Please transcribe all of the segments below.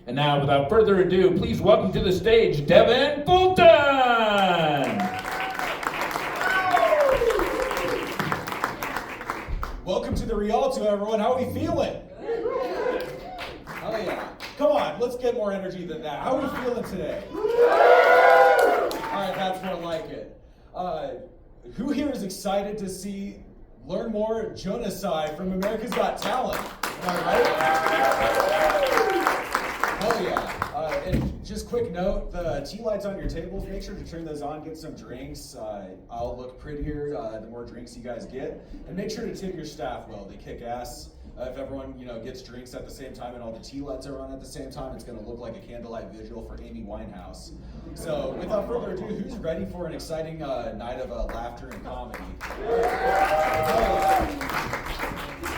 And now, without further ado, please welcome to the stage, Devin Fulton! Welcome to the Rialto, everyone. How are we feeling? Oh yeah. Come on, let's get more energy than that. How are we feeling today? All right, that's more like it. Who here is excited to see Learnmore Jonasi from America's Got Talent? Am I right? Hell yeah. And just quick note, the tea lights on your tables, make sure to turn those on, get some drinks. I'll look prettier the more drinks you guys get. And make sure to tip your staff well, they kick ass. If everyone gets drinks at the same time and all the tea lights are on at the same time, it's gonna look like a candlelight vigil for Amy Winehouse. So without further ado, who's ready for an exciting night of laughter and comedy?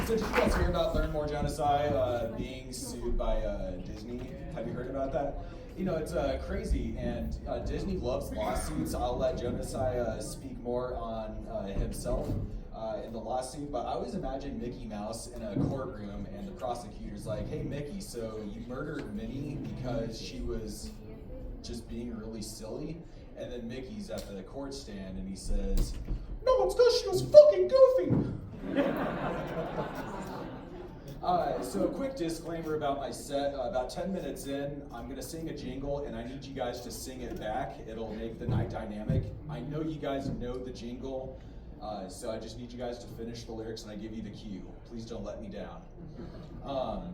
So did you guys hear about Learnmore Jonasi being sued by Disney? Have you heard about that? It's crazy, and Disney loves lawsuits. I'll let Jonasi speak more on himself in the lawsuit, but I always imagine Mickey Mouse in a courtroom and the prosecutor's like, hey Mickey, so you murdered Minnie because she was just being really silly? And then Mickey's at the court stand and he says, no, it's because she was fucking goofy. So a quick disclaimer about my set. About 10 minutes in, I'm gonna sing a jingle and I need you guys to sing it back. It'll make the night dynamic. I know you guys know the jingle, so I just need you guys to finish the lyrics and I give you the cue. Please don't let me down.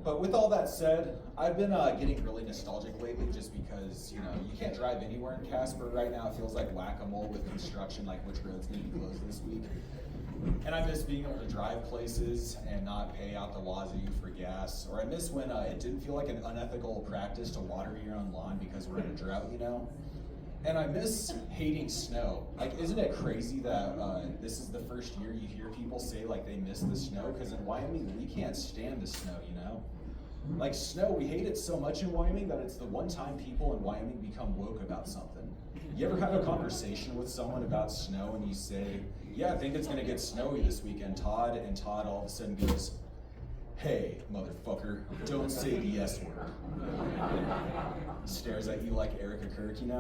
But with all that said, I've been getting really nostalgic lately just because, you can't drive anywhere in Casper right now. It feels like whack-a-mole with construction, like which roads may be closed this week. And I miss being able to drive places and not pay out the wazoo for gas. Or I miss when it didn't feel like an unethical practice to water your own lawn because we're in a drought, And I miss hating snow. Like, isn't it crazy that this is the first year you hear people say like they miss the snow? Because in Wyoming, we can't stand the snow, Like snow, we hate it so much in Wyoming that it's the one time people in Wyoming become woke about something. You ever have a conversation with someone about snow and you say, yeah, I think it's gonna get snowy this weekend, Todd, and Todd all of a sudden goes, hey, motherfucker, don't say the S word. Stares at you like Erica Kirk, And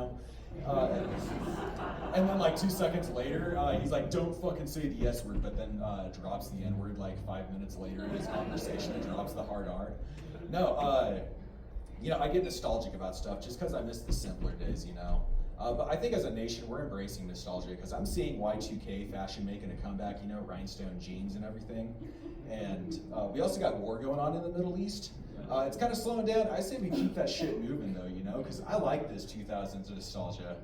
then like 2 seconds later, he's like, don't fucking say the S word, but then drops the N word like 5 minutes later in his conversation and drops the hard R. No, I get nostalgic about stuff just because I miss the simpler days, But I think as a nation, we're embracing nostalgia because I'm seeing Y2K fashion making a comeback, rhinestone jeans and everything. And we also got war going on in the Middle East. It's kind of slowing down. I say we keep that shit moving though, because I like this 2000s nostalgia.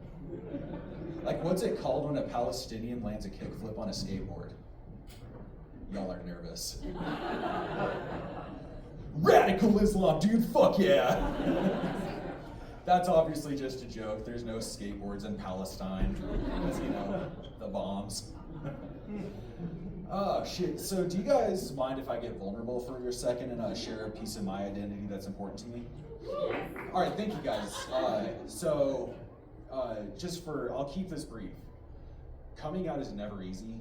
Like, what's it called when a Palestinian lands a kickflip on a skateboard? Y'all are nervous. Radical Islam, dude, fuck yeah. That's obviously just a joke. There's no skateboards in Palestine because, the bombs. Oh, shit. So do you guys mind if I get vulnerable for a second and share a piece of my identity that's important to me? All right, thank you guys. I'll keep this brief. Coming out is never easy,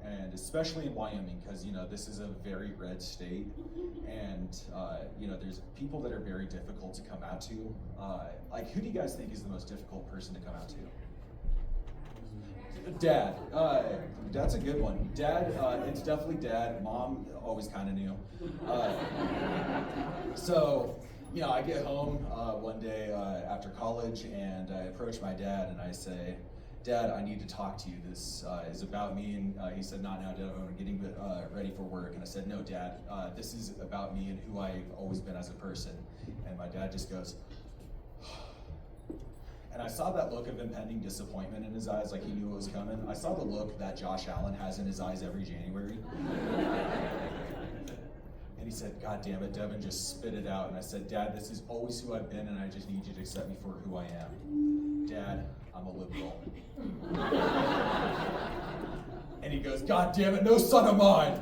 and especially in Wyoming, because, this is a very red state, and, there's people that are very difficult to come out to. Who do you guys think is the most difficult person to come out to? Dad. That's a good one. Dad, it's definitely Dad. Mom, always kind of knew. I get home one day after college, and I approach my dad, and I say, Dad, I need to talk to you. This is about me. And he said, not now, Dad, I'm getting ready for work. And I said, no, Dad, this is about me and who I've always been as a person. And my dad just goes, and I saw that look of impending disappointment in his eyes, like he knew it was coming. I saw the look that Josh Allen has in his eyes every January. And he said, God damn it, Devin, just spit it out. And I said, Dad, this is always who I've been, and I just need you to accept me for who I am. Dad, I'm a liberal. And he goes, God damn it, no son of mine.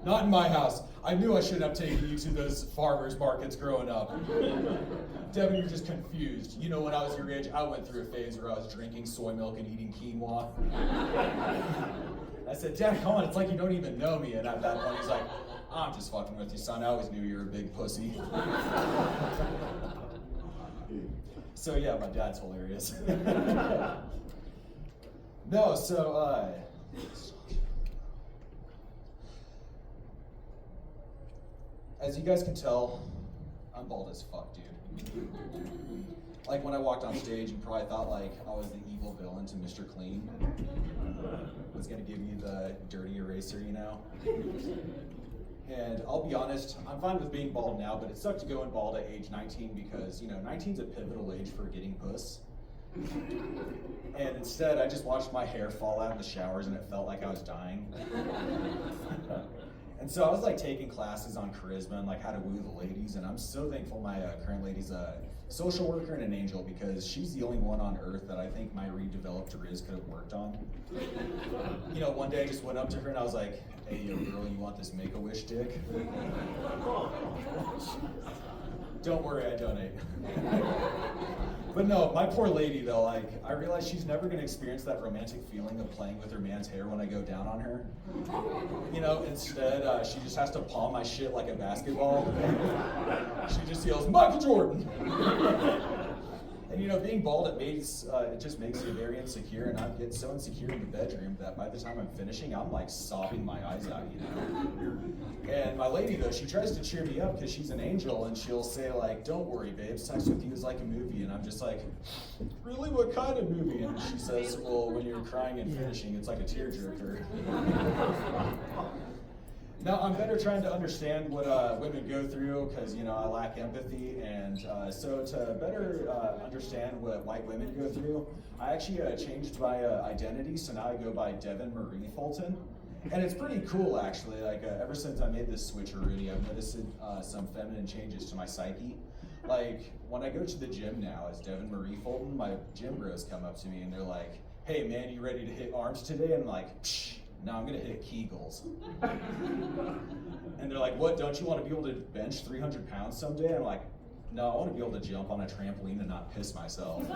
Not in my house. I knew I shouldn't have taken you to those farmers markets growing up. Devin, you're just confused. When I was your age, I went through a phase where I was drinking soy milk and eating quinoa. I said, Dad, come on, it's like you don't even know me. And at that point, he's like, I'm just fucking with you, son. I always knew you were a big pussy. So yeah, my dad's hilarious. No, so as you guys can tell, I'm bald as fuck, dude. Like when I walked on stage, you probably thought like I was the evil villain to Mr. Clean. Was gonna give you the dirty eraser, you know? And I'll be honest, I'm fine with being bald now, but it sucked to go in bald at age 19 because, 19's a pivotal age for getting puss. And instead, I just watched my hair fall out in the showers and it felt like I was dying. And so I was like taking classes on charisma and like how to woo the ladies, and I'm so thankful my current lady's a social worker and an angel because she's the only one on earth that I think my redeveloped riz could have worked on. One day I just went up to her and I was like, "Hey, yo, girl, you want this Make-A-Wish dick?" Don't worry, I donate. But no, my poor lady though, like, I realize she's never gonna experience that romantic feeling of playing with her man's hair when I go down on her. Instead, she just has to palm my shit like a basketball. She just yells, "Michael Jordan!" And being bald, it just makes you very insecure, and I get so insecure in the bedroom that by the time I'm finishing, I'm like sobbing my eyes out, And my lady though, she tries to cheer me up because she's an angel, and she'll say like, "Don't worry, babe, sex with you is like a movie," and I'm just like, "Really, what kind of movie?" And she says, "Well, when you're crying and finishing, it's like a tearjerker." Now, I'm better trying to understand what women go through because, I lack empathy. And so to better understand what white women go through, I actually changed my identity. So now I go by Devin Marie Fulton. And it's pretty cool, actually. Like, ever since I made this switcheroo, I've noticed some feminine changes to my psyche. Like, when I go to the gym now as Devin Marie Fulton, my gym bros come up to me and they're like, "Hey, man, you ready to hit arms today?" And I'm like, "Psh. No, I'm gonna hit Kegels." And they're like, "What, don't you want to be able to bench 300 pounds someday?" I'm like, "No, I want to be able to jump on a trampoline and not piss myself."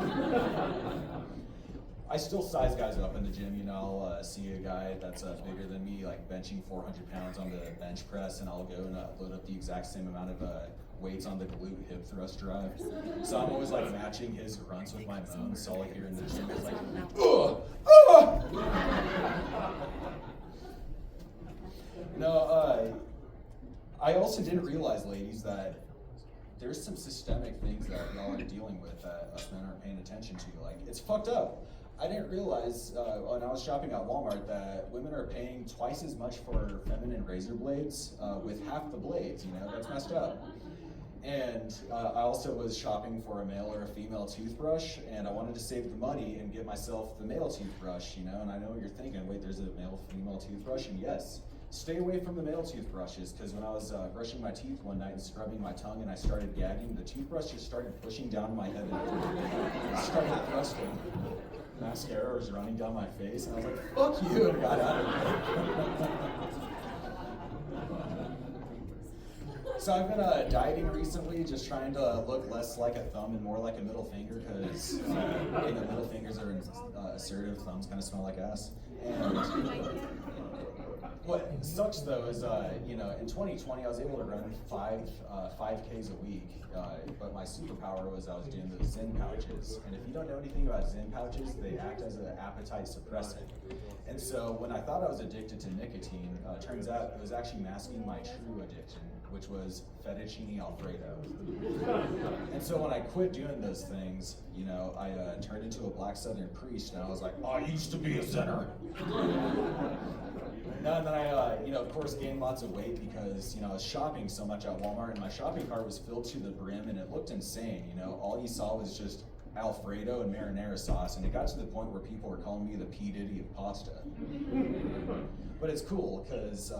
I still size guys up in the gym, I'll see a guy that's bigger than me, like benching 400 pounds on the bench press, and I'll go and load up the exact same amount of weights on the glute hip thrust drive. So I'm always like matching his grunts with my moans, so all I hear in the gym is like, "Ugh! Ugh!" No, I also didn't realize, ladies, that there's some systemic things that y'all are dealing with that us men aren't paying attention to. Like, it's fucked up. I didn't realize when I was shopping at Walmart that women are paying twice as much for feminine razor blades with half the blades, that's messed up. And I also was shopping for a male or a female toothbrush, and I wanted to save the money and get myself the male toothbrush, and I know what you're thinking, wait, there's a male-female toothbrush, and yes, stay away from the male toothbrushes, because when I was brushing my teeth one night and scrubbing my tongue and I started gagging, the toothbrush just started pushing down my head and started thrusting. Mascara was running down my face, and I was like, "Fuck you," and got out of it. So I've been dieting recently, just trying to look less like a thumb and more like a middle finger, because middle fingers are assertive, thumbs kind of smell like ass. And what sucks though is, in 2020 I was able to run 5Ks a week, but my superpower was I was doing the Zen pouches. And if you don't know anything about Zen pouches, they act as an appetite suppressant. And so when I thought I was addicted to nicotine, turns out it was actually masking my true addiction, which was fettuccine alfredo. And so when I quit doing those things, I turned into a black Southern priest, and I was like, "I used to be a sinner." And then I, of course, gained lots of weight because, I was shopping so much at Walmart, and my shopping cart was filled to the brim, and it looked insane. All you saw was just Alfredo and marinara sauce, and it got to the point where people were calling me the P. Diddy of pasta. But it's cool because,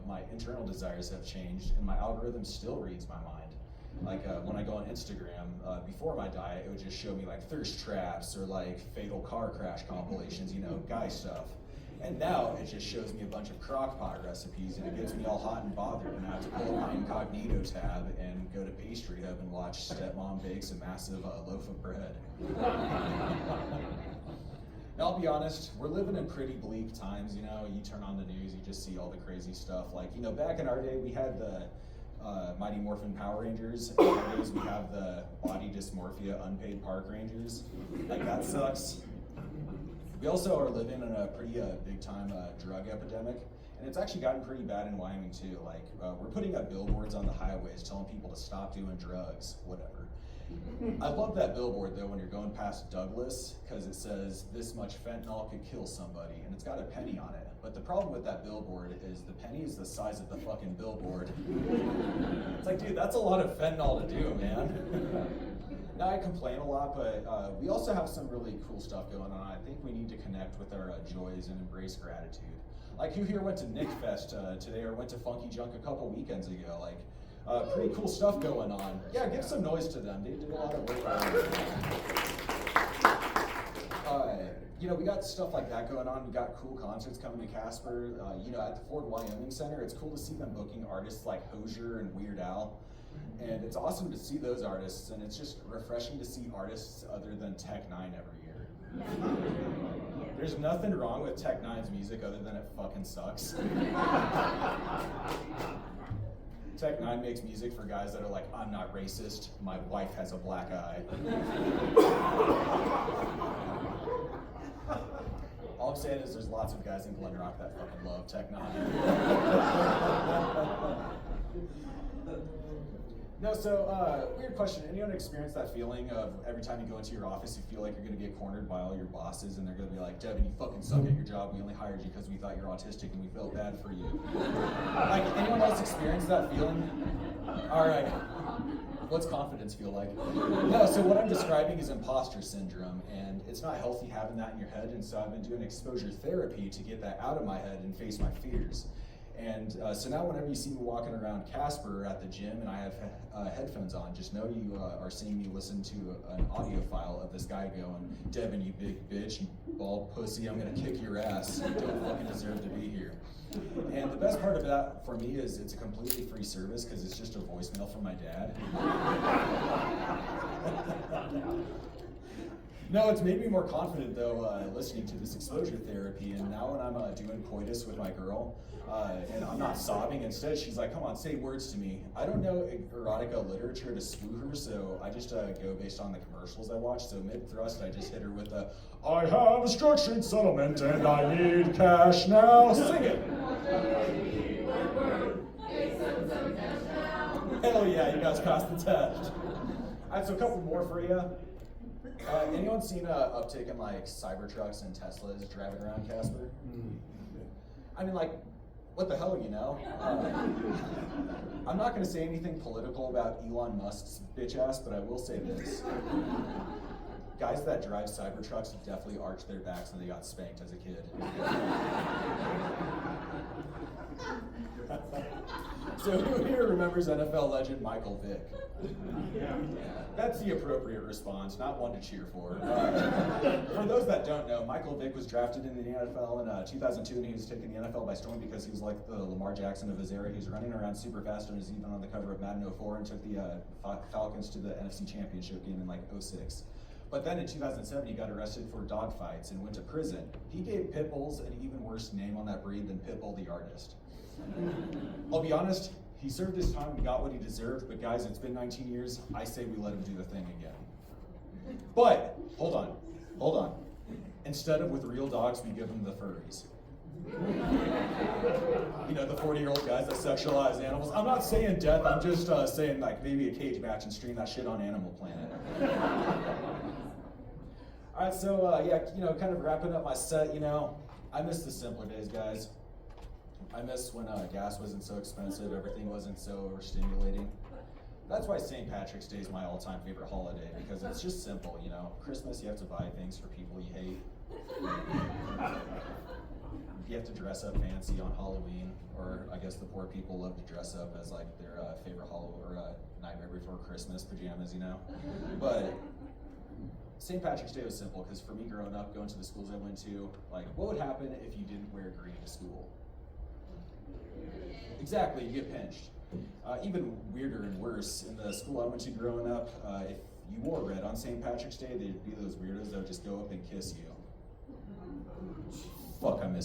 my internal desires have changed, and my algorithm still reads my mind. Like when I go on Instagram, before my diet, it would just show me like thirst traps or like fatal car crash compilations, guy stuff. And now it just shows me a bunch of crock pot recipes, and it gets me all hot and bothered, and I have to pull up my incognito tab and go to Pastry Hub and watch Stepmom bakes a massive loaf of bread. Now, I'll be honest, we're living in pretty bleak times, you turn on the news, you just see all the crazy stuff. Like, back in our day, we had the Mighty Morphin Power Rangers, and nowadays we have the body dysmorphia unpaid park rangers. Like, that sucks. We also are living in a pretty big time drug epidemic, and it's actually gotten pretty bad in Wyoming too. Like, we're putting up billboards on the highways telling people to stop doing drugs, whatever. I love that billboard though when you're going past Douglas, because it says this much fentanyl could kill somebody, and it's got a penny on it. But the problem with that billboard is the penny is the size of the fucking billboard. It's like, dude, that's a lot of fentanyl to do, man. Now, I complain a lot, but we also have some really cool stuff going on. I think we need to connect with our joys and embrace gratitude. Like, who here went to Nick Fest today, or went to Funky Junk a couple weekends ago? Like, pretty cool stuff going on. Yeah, give some noise to them. They did a lot of work. You know, we got stuff like that going on. We got cool concerts coming to Casper. You know, at the Ford Wyoming Center, it's cool to see them booking artists like Hozier and Weird Al. And it's awesome to see those artists, and it's just refreshing to see artists other than Tech Nine every year. There's nothing wrong with Tech Nine's music other than it fucking sucks. Tech Nine makes music for guys that are like, I'm not racist, my wife has a black eye. All I'm saying is there's lots of guys in Glen Rock that fucking love Tech Nine. No, so, weird question. Anyone experience that feeling of every time you go into your office, you feel like you're gonna get cornered by all your bosses, and they're gonna be like, Devin, you fucking suck at your job. We only hired you because we thought you're autistic and we felt bad for you. Like, anyone else experience that feeling? All right. What's confidence feel like? No, so what I'm describing is imposter syndrome, and it's not healthy having that in your head, and so I've been doing exposure therapy to get that out of my head and face my fears. And so now whenever you see me walking around Casper at the gym and I have headphones on, just know you are seeing me listen to an audio file of this guy going, Devin, you big bitch, you bald pussy, I'm gonna kick your ass. You don't fucking deserve to be here. And the best part of that for me is it's a completely free service because it's just a voicemail from my dad. No, it's made me more confident though, listening to this exposure therapy, and now when I'm doing coitus with my girl, and I'm not sobbing, instead she's like, come on, say words to me. I don't know erotica literature to swoo her, so I just go based on the commercials I watch, so mid-thrust I just hit her with a, I have a structured settlement and I need cash now, sing it! Hell yeah, you guys passed the test. Alright, so a couple more for you. Anyone seen an uptick in like Cybertrucks and Teslas driving around Casper? I mean, like, what the hell, you know? I'm not gonna say anything political about Elon Musk's bitch ass, but I will say this. Guys that drive Cybertrucks definitely arch their backs when they got spanked as a kid. So who here remembers NFL legend Michael Vick? Yeah. That's the appropriate response, not one to cheer for. For those that don't know, Michael Vick was drafted into the NFL in 2002, and he was taking the NFL by storm because he was like the Lamar Jackson of his era. He was running around super fast and was even on the cover of Madden 04 and took the Falcons to the NFC Championship game in like 06. But then in 2007, he got arrested for dogfights and went to prison. He gave pit bulls an even worse name on that breed than Pitbull the artist. I'll be honest, he served his time and got what he deserved, but guys, it's been 19 years. I say we let him do the thing again. But, hold on. Instead of with real dogs, we give them the furries. You know, the 40-year-old guys that sexualize animals. I'm not saying death, I'm just saying like maybe a cage match and stream that shit on Animal Planet. All right, so yeah, you know, kind of wrapping up my set, you know, I miss the simpler days, guys. I miss when gas wasn't so expensive, everything wasn't so overstimulating. That's why St. Patrick's Day is my all-time favorite holiday, because it's just simple, you know. Christmas, you have to buy things for people you hate. You have to dress up fancy on Halloween, or I guess the poor people love to dress up as like their favorite Nightmare Before Christmas pajamas, you know. But St. Patrick's Day was simple, because for me growing up, going to the schools I went to, like, what would happen if you didn't wear green to school? Exactly, you get pinched. Even weirder and worse, in the school I went to growing up, if you wore red on St. Patrick's Day, there'd be those weirdos that would just go up and kiss you. Fuck, I miss